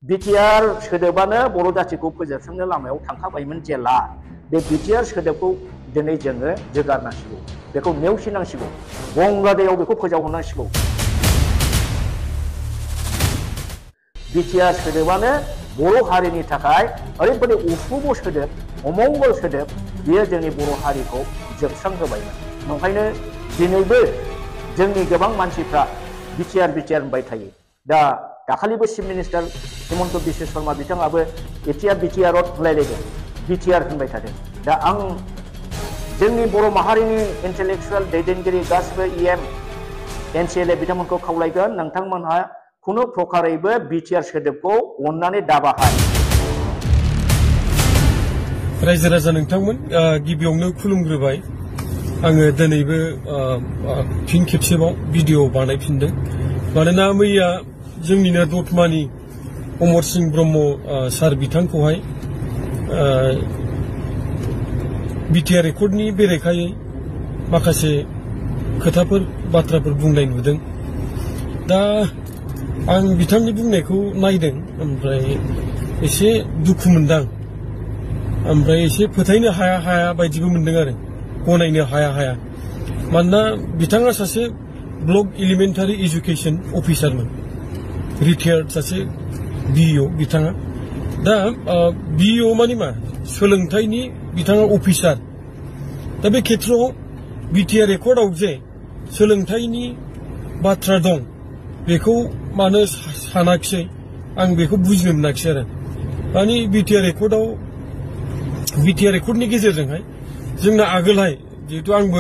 BTR सोदोबानो बर' जाथिखौ फोजोबस्रांनो लामायाव थांखाबायमोन जेला बे बिटिआर सोदोबखौ दिनै जोङो जोगारनांसिगौ बेखौ नेवसिनांसिगौ गंगादैयाव बेखौ फोजावहरनांसिगौ बिटिआर सोदोबानो बर' हारिनि थाखाय ओरैबायदि उसुब सोदोब अमंगल सोदोब बियो जोंनि बर' हारिखौ जोबस्रांहोबायमोन ओंखायनो दिनैबो जोंनि गोबां मानसिफ्रा बिटिआर होनबाय थायो दा दाखालिबो चिफ मिनिस्टार हिमन्त बिश्व शर्मा बिथाङाबो बिटिआर होनलायलायदों बिटिआर होनबाय थादों दा आं जोंनि बर' माहारिनि इन्टेलेक्चुवेल दैदेनगिरि गासिबो इएम एनसिएलए बिथांमोनखौ खावलायगोन नोंथांमोनहा खुनु प्रकारैबो बिटिआर सोदोबखौ अननानै दाबाहाय रायजो राजा नोंथांमोन गिबियावनो खुलुमग्रोबाय आङो दिनैबो फिन खेबसेबाव भिडिअ बानायफिनदों मानोना मैया जोंनिनो दतमानि अमर सिंह ब्रह्म सार बिथांखौहाय बिटिआर रेकर्डनि बेरेखायै माखासे खोथाफोर बाथ्राफोर बुंनाय नुदों दा आं बिथांनि बुंनायखौ नायदों ओमफ्राय एसे दुखु मोनदां ओमफ्राय एसे फोथायनो हाया बायदिबो मोनदों आरो गनायनो हाया मानोना बिथाङा सासे ब्लक एलिमेन्टारि एजुकेशन अफिसारमोन रिटायार्ड सासे बिइअ बिथाङा दा बिइअ माने मा सोलोंथाइनि बिथाङा अफिसार दा बे खेत्रआव बिटिआर रेकर्डआव जे सोलोंथाइनि बाथ्रा दं बेखौ मानो सानाखिसै आं बेखौ बुजिनो मोनाखिसै आरो माने बिटिआर रेकर्डनि गेजेरजोंहाय जोंना आगोलहाय जिहेतु आंबो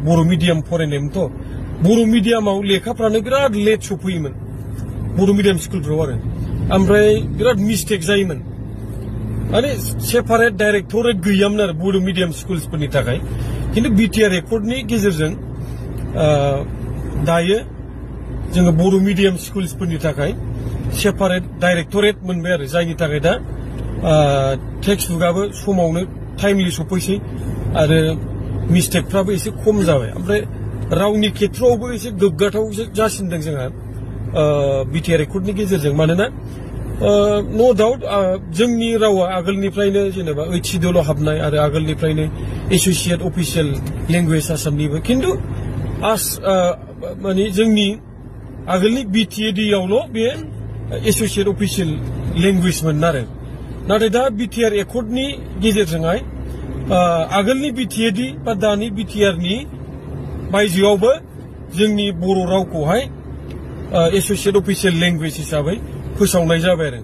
बर' मिडियाम फरायनायमोनथ' बर' मिडियामाव लेखाफ्रानो बिराद लेट सफैयोमोन बर' मिडियाम स्कुलफ्राव आरो ओमफ्राय बिराद मिस्टेक जायोमोन माने सेपारेट डाइरेक्टरेट गैयामोन आरो बर' मिडियाम स्कुलफोरनि थाखाय खिन्थु बिटिआर रेकर्डनि गेजेरजों दायो जोङो बर' मिडियाम स्कुलफोरनि थाखाय सेपारेट डाइरेक्टरेट मोनबाय आरो जायनि थाखाय दा टेक्सट बुकआबो समावनो टाइमलि सफैसै आरो मिस्टेकफ्राबो एसे खम जाबाय ओमफ्राय रावनि खेत्रआवबो एसे गोग्गाथाव जासिनदों जोंहा बिटिआर रेकर्डनि गेजेरजों मानोना नो डाउट जोंनि रावा आगोलनिफ्रायनो जेनेबा 8 शिडिउलाव हाबनाय आरो आगोलनिफ्रायनो एसोसिएट अफिसियेल लेंगुवेज आसामनिबो खिन्थु माने जोंनि आगोलनि बिटिएडिआवल' बे एसोसिएट अफिसियेल लेंगुवेजमोन आरो नाथाय दा बिटिआर रेकर्डनि गेजेरजोंहाय आगोलनि बिटिएडि बा दानि बिटिआरनि बायजोआवबो जोंनि बर' रावखौहाय एसोसिएट अफिसियेल लेंगुवेज हिसाबै फोसावनाय जाबाय आरो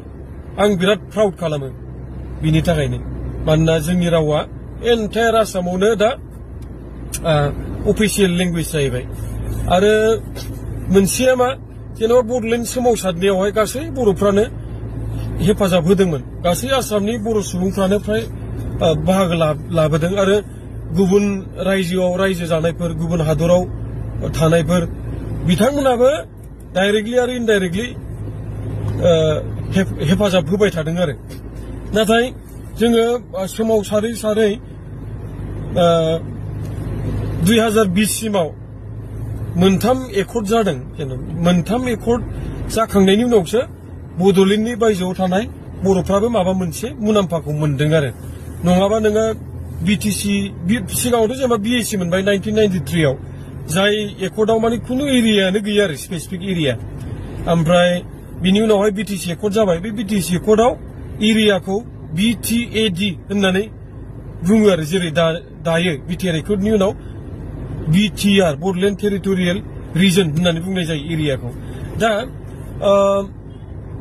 आं बिराद प्राउड खालामो बिनि थाखायनो मानोना जोंनि रावा एन्टायार आसामावनो दा अफिसियेल लेंगुवेज जाहैबाय आरो मोनसेया मा जेनेबा बड'लेण्ड सोमावसारनायावहाय गासै बर'फ्रानो हेफाजाब होदोंमोन गासै आसामनि बर' सुबुंफ्रानो फ्राय बाहागो लाबोदों आरो गुबुन रायजोआव रायजो जानायफोर गुबुन हादराव थानायफोर बिथांमोनाबो डाइरेक्टलि आरो इनडाइरेक्टलि हेफाजाब होबाय थादों आरो नाथाय जोङो सोमावसारै 2020 सिमाव मोनथाम एकर्ड जादों जेनेबा मोनथाम एकर्ड जाखांनायनि उनावसो बड'लेण्डनि बायजोआव थानाय बर'फ्राबो माबा मोनसे मुलाम्फाखौ मोनदों आरो नङाबा नोङो बिटिसि सिगाङावथ' जेनेबा बिएसि मोनबाय 1993 आव जाय एकर्डआव माने खुनु एरियायानो गैया आरो स्पेसिफिक एरिया ओमफ्राय बिनि उनावहाय बिटिसि एकर्ड जाबाय बे बिटिसि एकर्डआव एरियाखौ बिटिएडि होननानै बुङो आरो जेरै दायो बिटिआर एकर्डनि उनाव बिटिआर बड'लेण्ड टेरिटरियेल रिजन होननानै बुंनाय जायो एरियाखौ दा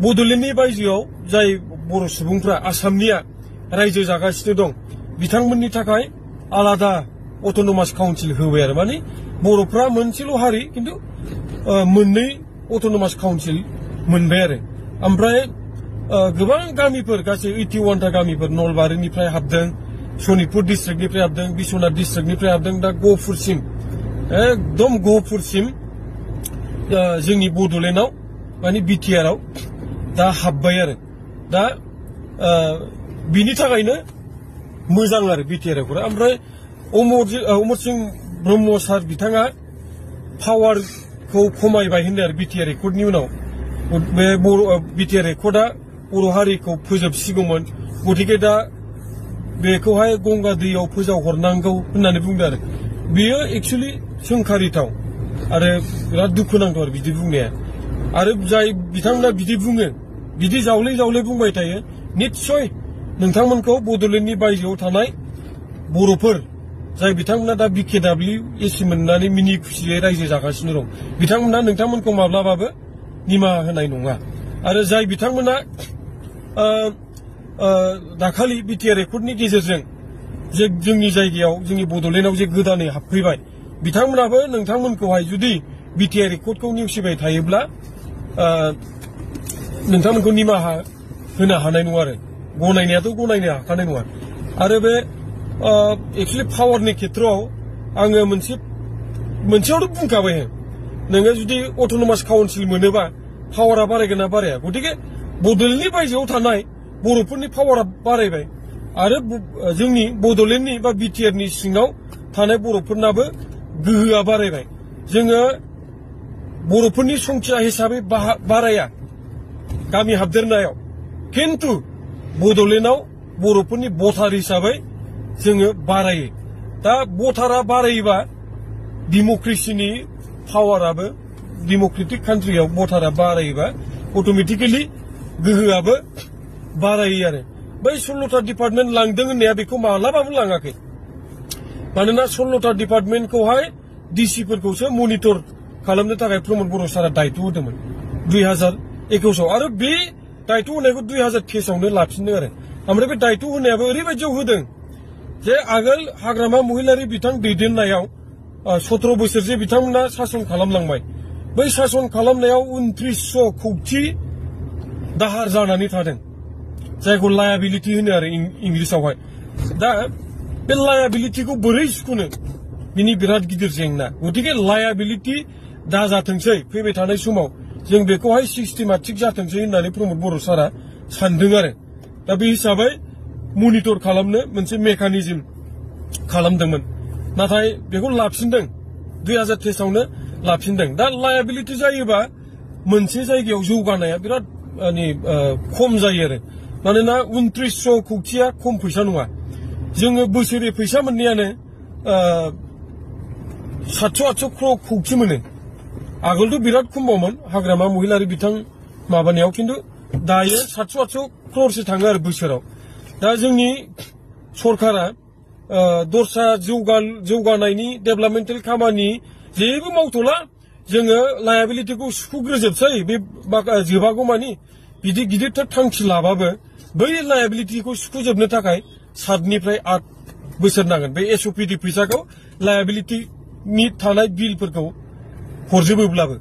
बड'लेण्डनि बायजोआव जाय बर' सुबुंफ्रा आसामनिया रायजो जागासिनो दं बिथांमोननि थाखाय आलादा अट'नमास काउन्सिल होबाय आरो माने बर'फ्रा मोनसेल' हारि खिन्थु मोननै अट'नमास काउन्सिल मोनबाय आरो ओमफ्राय गोबां गामिफोर गासै 81टा गामिफोर नलबारिनिफ्राय हाबदों सनितपुर डिस्ट्रिक्टनिफ्राय हाबदों बिश्वनाथ डिस्ट्रिक्टनिफ्राय हाबदों दा गहपुरसिम एकदम गहपुरसिम जोंनि बड'लेण्डआव माने बिटिआरआव दा हाबबाय आरो दा बिनि थाखायनो मोजां आरो बिटिआर रेकर्डआ ओमफ्राय अमर सिंह ब्रह्म सार बिथाङा पावारखौ खमायबाय होनदों आरो बिटिआर रेकर्डनि उनाव बे बिटिआर रेकर्डआ बर' हारिखौ फोजोबसिगौमोन गतिके दा बेखौहाय गंगा दैयाव फोजावहरनांगौ होननानै बुंदों आरो बेयो एक्चुअलि सोंखारिथाव आरो बिराद दुखुनांथाव आरो बिदि बुंनाया आरो जाय बिथांमोना बिदि बुङो बिदि जावले जावले बुंबाय थायो निस्सय नोंथांमोनखौ बड'लेण्डनि बायजोआव थानाय बर'फोर जाय बिथांमोना दा BKWS मोननानै मिनि खुसियै रायजो जागासिनो दं बिथांमोना नोंथांमोनखौ माब्लाबाबो निमाहा होनाय नङा आरो जाय बिथांमोना दाखालि BTR एकर्डनि गेजेरजों जे जोंनि जायगायाव जोंनि बड'लेण्डआव जे गोदानै हाबफैबाय बिथांमोनाबो नोंथांमोनखौहाय जुदि BTR एकर्डखौ नेवसिबाय थायोब्ला नोंथांमोनखौ निमाहा होनो हानाय नङा आरो गनायनायाथ' गनायनो हाखानाय नङा आरो बे एक्चुअलि पावारनि खेत्रआव आङो मोनसेयावथ' बुंखाबाय नोङो जुदि अट'नमास काउन्सिल मोनोबा पावारा बारायगोन ना बाराया गतिके बड'लेण्डनि बायजोआव थानाय बर'फोरनि पावारा बारायबाय आरो जोंनि बड'लेण्डनि बा BTRनि सिङाव थानाय बर'फोरनाबो गोहोआ बारायबाय जोङो बर'फोरनि संख्या हिसाबै बाराया गामि हाबदेरनायाव किन्तु बड'लेण्डआव बर'फोरनि भटार हिसाबै जोङो बारायो दा भटारा बारायोबा डेम'क्रेसिनि पावाराबो डेम'क्रेटिक कान्ट्रियाव भटारा बारायोबा अट'मेटिकेलि गोहोआबो बारायो आरो बै 16टा डिपार्टमेन्ट लांदों होननाया बेखौ मालाबाबो लाङाखै मानोना 16टा डिपार्टमेन्टखौहाय डिसिफोरखौसो मनिटर खालामनो थाखाय प्रमद बर' सारा दायथ' होदोंमोन 2021 आरो बे दायथ' होनायखौ 2023आवनो लाफिनदों आरो ओमफ्राय बे दायथ' होनायाबो ओरैबायदियाव होदों जे आगोल हाग्रामा महिलारि बिथां दैदेननायाव 17 बोसोर जे बिथांमोना सासन खालामलांबाय बै सासन खालामनायाव 2900 कौटि दाहार जानानै थादों जायखौ लायाबिलिटि होनो आरो इंलिसावहाय दा बे लायाबिलिटिखौ बोरै सुख'नो बिनि बिराद गिदिर जेंना गतिके लायाबिलिटि दाजाथोंसै फैबाय थानाय समाव जों बेखौहाय सिस्टेमेटिक जाथोंसै होननानै प्रमद बर' सारा सानदों आरो दा बे हिसाबै मनिटर खालामनो मोनसे मेकानिजम खालामदोंमोन नाथाय बेखौ लाफिनदों 2023आवनो लाफिनदों दा लायाबिलिटि जायोबा मोनसे जायगायाव जौगानाया बिराद खम जायो आरो मानोना 2900 कौटिया खम फैसा नङा जोङो बोसोरे फैसा मोननायानो 700-800 कौटि मोनो आगोलथ' बिराद खमबावमोन हाग्रामा महिलारि बिथां माबानायाव किन्तु दायो 700-800 क्र'रसो थाङो आरो बोसोराव दा जोंनि सरकारा दस्रा जौगानायनि डेभेलपमेन्टेल खामानि जेबो मावथ'ला जोङो लायाबिलिटिखौ सुख'ग्रोजोबसै बे जोबागौमानि बिदि गिदिरथार थांखि लाबाबो बै लायाबिलिटिखौ सुख'जोबनो थाखाय 7निफ्राय 8 बोसोर नांगोन बे SOPD फैसाखौ लायाबिलिटिनि थानाय बिलफोरखौ हरजोबोब्लाबो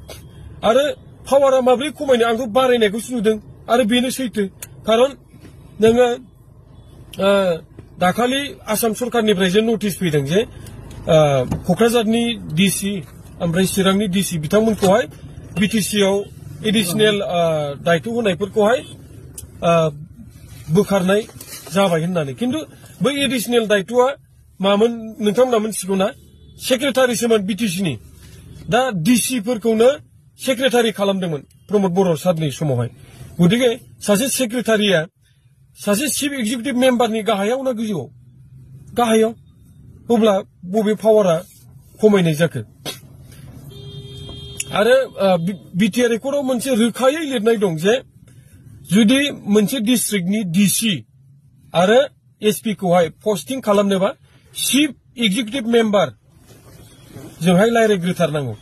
आरो पावारा माब्रै खमायनो आंथ' बारायनायखौसो नुदों आरो बेनो सैथो खारन नोङो दाखालि आसाम सरकारनिफ्राय जे नटिस फैदों जे क'क्राझारनि डिसि ओमफ्राय चिरांनि डिसि बिथांमोनखौहाय BTCआव एडिशनेल दायथ' होनायफोरखौहाय बोखारनाय जाबाय होननानै किन्तु बै एडिशनेल दायथ'आ मामोन नोंथांमोना मिथिगौ ना सेक्रेटारिसोमोन BTCनि दा डिसिफोरखौनो सेक्रेटारि खालामदोंमोन प्रमद बर' सारनि समावहाय गतिके सासे सेक्रेटारिया सासे चिफ एक्जिकिउटिभ मेम्बारनि गाहायाव ना गोजौआव गाहायाव अब्ला बबे पावारा खमायनाय जाखो आरो BTR एकर्डआव मोनसे रोखायै लिरनाय दं जे जुदि मोनसे डिस्ट्रिक्टनि डिसि आरो SP खौहाय पस्टिं खालामनोबा चिफ एक्जिकिउटिभ मेम्बार जोंहाय रायज्लायग्रोथारनांगौ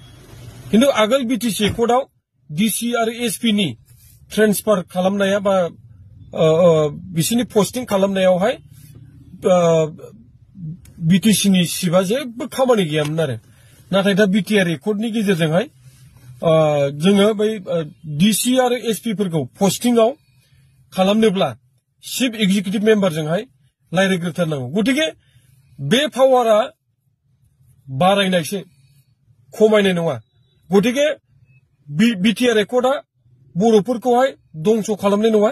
किन्तु आगोल BTC एकर्डआव डिसि आरो SP नि ट्रेन्सफार खालामनाया बा बिसिनि पस्टिं खालामनायावहाय BTCनि सिबा जेबो खामानि गैयामोन आरो नाथाय दा BTR एकर्डनि गेजेरजोंहाय जोङो बै डिसि आरो SP फोरखौ पस्टिंआव खालामनोब्ला चिफ एक्जिकिउटिभ मेम्बारजोंहाय रायज्लायग्रोथारनांगौ गतिके बे पावारा बारायनायसो खमायनाय नङा गतिके BTR एकर्डआ बर'फोरखौहाय दंस' खालामनाय नङा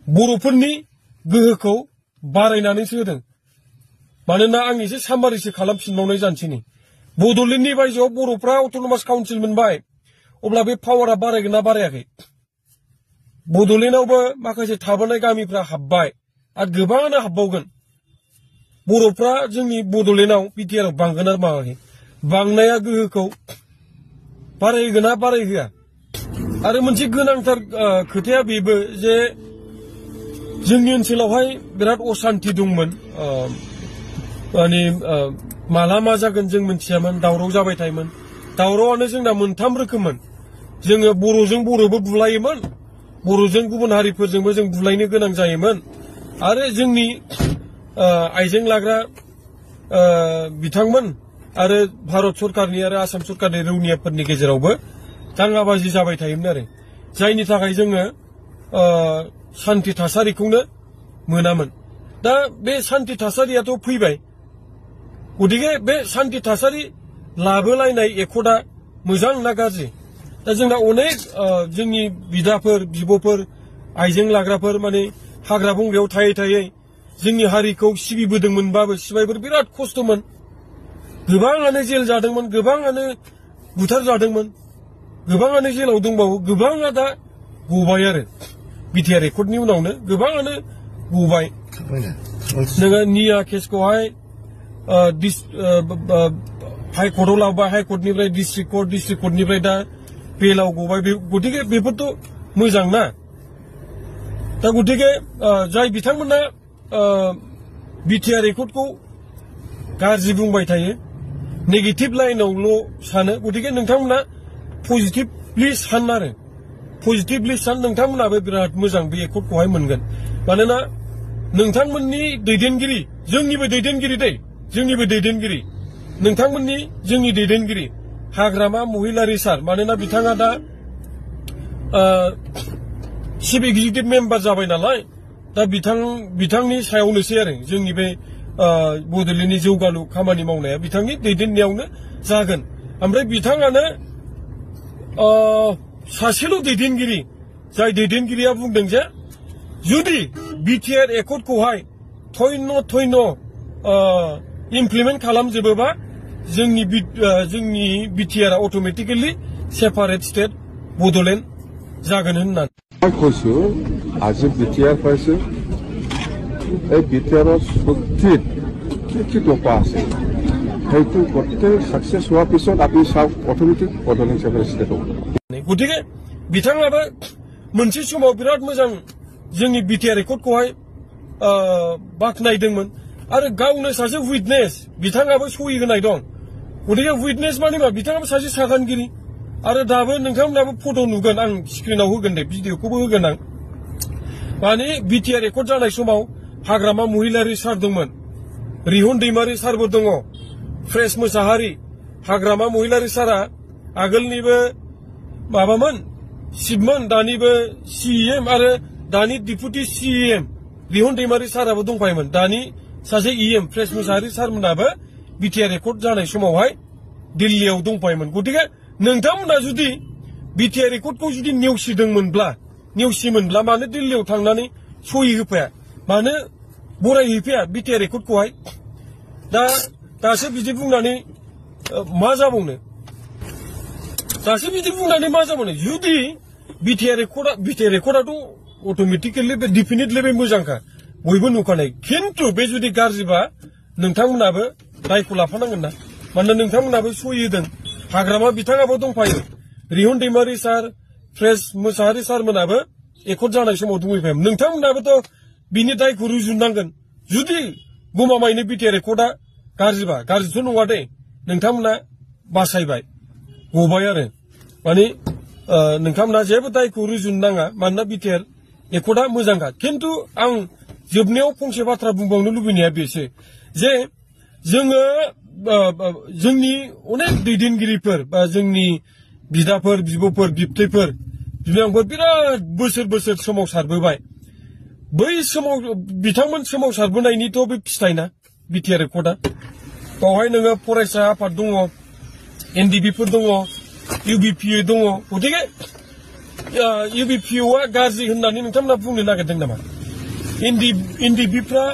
बर'फोरनि गोहोखौ बारायनानैसो होदों मानोना आं एसे सामारिसो खालामफिनबावनाय जानोसै नै बड'लेण्डनि बायजोआव बर'फ्रा अट'नमास काउन्सिल मोनबाय अब्ला बे पावारा बारायगोन ना बारायाखै बड'लेण्डआवबो माखासे थाबोनाय गामिफ्रा हाबबाय आरो गोबाङानो हाबबावगोन बर'फ्रा जोंनि बड'लेण्डआव बिटिआरआव बांगोन आरो बाङाखै बांनाया गोहोखौ बारायहोगोन ना बारायहोआ आरो मोनसे गोनांथार खोथाया बेबो जे जोंनि ओनसोलावहाय बिराद असान्ति दंमोन माने माला मा जागोन जों मिथियामोन दावराव जाबाय थायोमोन दावरावआनो जोंना मोनथाम रोखोममोन जोङो बर'जों बर'बो बुलायोमोन बर'जों गुबुन हारिफोरजोंबो जों बुलायनो गोनां जायोमोन आरो जोंनि आइजें लाग्रा बिथांमोन आरो भारत सरकारनि आरो आसाम सरकारनि रौनियाफोरनि गेजेरावबो दाङाबाजि जाबाय थायोमोन आरो जायनि थाखाय जोङो सान्थि थासारिखौनो मोनामोन दा बे सान्थि थासारियाथ' फैबाय गतिके बे सान्थि थासारि लाबोलायनाय एकर्डआ मोजां ना गाज्रि दा जोंना अनेक जोंनि बिदाफोर बिब'फोर आइजें लाग्राफोर माने हाग्रा बंग्रायाव थायै थायै जोंनि हारिखौ सिबिबोदोंमोनबाबो सिबायफोर बिराद खस्थ'मोन गोबाङानो जेल जादोंमोन गोबाङानो बुथार जादोंमोन गोबाङानो जेलाव दंबावो गोबाङा दा गबाय आरो बिटिआर एकर्डनि उनावनो गोबाङानो गबाय नोङो निया केसखौहाय हाइ कर्टआव लाबोबाय हाइ कर्टनिफ्राय डिस्ट्रिक्ट कर्टनिफ्राय दा बेलाव गबाय गतिके बेफोरथ' मोजां ना दा गतिके जाय बिथांमोना बिटिआर एकर्डखौ गाज्रि बुंबाय थायो नेगेटिभ लाइनावल' सानो गतिके नोंथांमोना पजिटिभलि सान आरो पजिटिभलि सान नोंथांमोनाबो बिराद मोजां बे एकर्डखौहाय मोनगोन मानोना नोंथांमोननि दैदेनगिरि जोंनिबो दैदेनगिरि नोंथांमोननि जोंनि दैदेनगिरि हाग्रामा महिलारि सार मानोना बिथाङा दा चिफ एक्जिकिउटिभ मेम्बार जाबाय नालाय दा बिथांनि सायावनोसै आरो जोंनि बे बड'लेण्डनि जौगालु खामानि मावनाया बिथांनि दैदेननायावनो जागोन ओमफ्राय बिथाङानो सासेल' दैदेनगिरि जाय दैदेनगिरिया बुंदों जे जुदि बिटिआर एकर्डखौहाय थयन' इमप्लिमेन्ट खालामजोबोबा जोंनि बिटिआरआ अट'मेटिकेलि सेपारेट स्टेट बड'लेण्ड जागोन होननानै কৈছো আজি বিটিআর পাইছে এই বিটিআৰৰ সঠিক কি টকা আছে সেইটো গোটেই সাকসেস হোৱাৰ পিছত আপুনি চাওক অট'মেটিক বড'লেণ্ড সেপাৰেট ষ্টেট হ'ব गतिके बिथाङाबो मोनसे समाव बिराद मोजां जोंनि बिटिआर एकर्डखौहाय बाख्नायदोंमोन आरो गावनो सासे उइटनेस बिथाङाबो सहि होनाय दं गतिके उइटनेस माने मा बिथाङाबो सासे सागानगिरि आरो दाबो नोंथांमोनाबो फट' नुगोन आं स्क्रिनाव होगोन दे भिडिअखौबो होगोन आं माने बिटिआर एकर्ड जानाय समाव हाग्रामा महिलारि सार दंमोन रिहन दैमारि सारबो दङ फ्रेस मोसाहारि हाग्रामा महिलारि सारा आगोलनिबो माबामोन सिफमोन दानिबो सिएम आरो दानि डिपुटि सिएम रिहन दैमारि साराबो दंफायोमोन दानि सासे इएम फ्रेस मोसाहारि सारमोनाबो बिटिआर एकर्ड जानाय समावहाय दिल्लीयाव दंफायोमोन गतिके नोंथांमोना जुदि बिटिआर एकर्डखौ जुदि नेवसियोमोनब्ला मानो दिल्लीयाव थांनानै सहि होफाया मानो बरायहैफाया बिटिआर एकर्डखौहाय दासो बिदि बुंनानै मा जाबावनो जुदि बिटिआर एकर्डआथ' अट'मेटिकेलि बे डिफिनिटलि बे मोजांखा बयबो नुखानाय खिन्थु बे जुदि गाज्रिबा नोंथांमोनाबो दायखौ लाफानांगोन ना मानोना नोंथांमोनाबो सहि होदों हाग्रामा बिथाङाबो दंफायो रिहन दैमारि सार फ्रेस मोसाहारि सारमोनाबो एकर्ड जानाय समाव दंफायोमोन नोंथांमोनाबोथ' बिनि दायखौ रुजुननांगोन जुदि गमामायैनो बिटिआर एकर्डआ गाज्रिथ' नङा दे नोंथांमोना बासायबाय गबाय आरो माने नोंथांमोना जेबो दायखौ रुजुनो नाङा मानोना बिटिआर एकर्डआ मोजांखा खिन्थु आं जोबनायाव फंसे बाथ्रा बुंबावनो लुबैनाया बेसो जे जोङो जोंनि अनेक दैदेनगिरिफोर बा जोंनि बिदाफोर बिब'फोर बिबथैफोर बिमाफोर बिराद बोसोर सोमावसारबोबाय बै समाव बिथांमोन सोमावसारबोनायनिथ' बे फिथाइना बिटिआर एकर्डआ बावहाय नोङो फरायसा आफाद दङ एनडिबिफोर दङ इउबिपिए दङ गतिके इउबिपिअआ गाज्रि होननानै नोंथांमोना बुंनो नागिरदों नामा एनडिबिफ्रा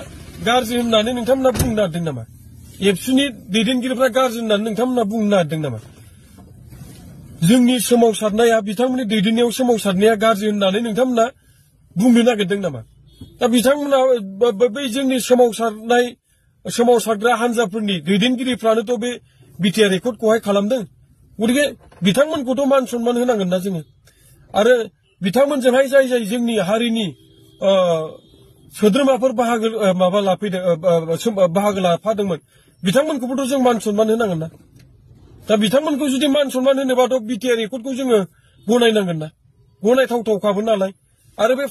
गाज्रि होननानै नोंथांमोना बुंनो नागिरदों नामा एबसुनि दैदेनगिरिफ्रा गाज्रि होननानै नोंथांमोना बुंनो नागिरदों नामा जोंनि सोमावसारनाया बिथांमोननि दैदेननायाव सोमावसारनाया गाज्रि होननानै नोंथांमोना बुंनो नागिरदों नामा दा बिथांमोना बै जोंनि सोमावसारग्रा हानजाफोरनि दैदेनगिरिफ्रानोथ' बे बिटिआर एकर्डखौहाय खालामदों गतिके बिथांमोनखौथ' मान सनमान होनांगोन ना जोङो आरो बिथांमोनजोंहाय जाय जाय जोंनि हारिनि सोद्रोमाफोर बाहागो लाफादोंमोन बिथांमोनखौबोथ' जों मान सनमान होनांगोन ना दा बिथांमोनखौ जुदि मान सनमान होनोबाथ' बिटिआर एकर्डखौ जोङो गनायनांगोन ना गनायथावथावखाबो नालाय आरो बे